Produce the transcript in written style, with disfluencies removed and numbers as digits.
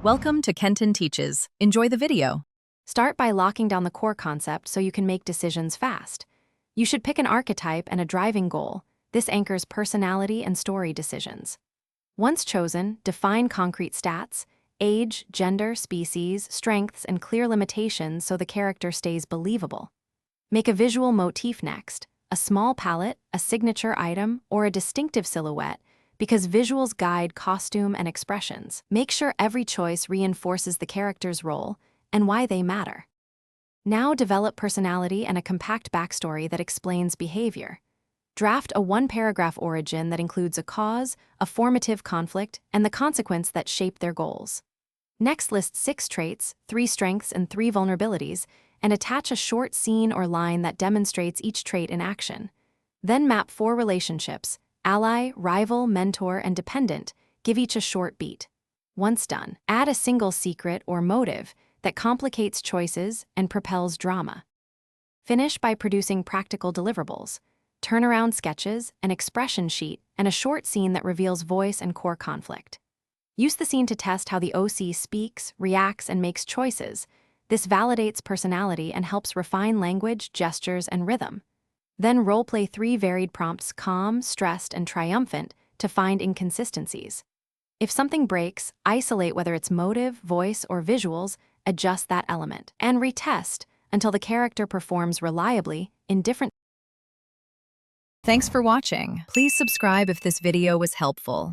Welcome to Kenton Teaches. Enjoy the video. Start by locking down the core concept so you can make decisions fast. You should pick an archetype and a driving goal. This anchors personality and story decisions. Once chosen, define concrete stats, age, gender, species, strengths, and clear limitations so the character stays believable. Make a visual motif next, a small palette, a signature item, or a distinctive silhouette, because visuals guide costume and expressions. Make sure every choice reinforces the character's role and why they matter. Now develop personality and a compact backstory that explains behavior. Draft a one-paragraph origin that includes a cause, a formative conflict, and the consequence that shaped their goals. Next, list 6 traits, 3 strengths, and 3 vulnerabilities, and attach a short scene or line that demonstrates each trait in action. Then map 4 relationships: ally, rival, mentor, and dependent. Give each a short beat. Once done, add a single secret or motive that complicates choices and propels drama. Finish by producing practical deliverables, turnaround sketches, an expression sheet, and a short scene that reveals voice and core conflict. Use the scene to test how the OC speaks, reacts, and makes choices. This validates personality and helps refine language, gestures, and rhythm. Then roleplay 3 varied prompts: calm, stressed, and triumphant, to find inconsistencies. If something breaks, isolate whether it's motive, voice, or visuals, adjust that element, and retest until the character performs reliably in different. Thanks for watching. Please subscribe if this video was helpful.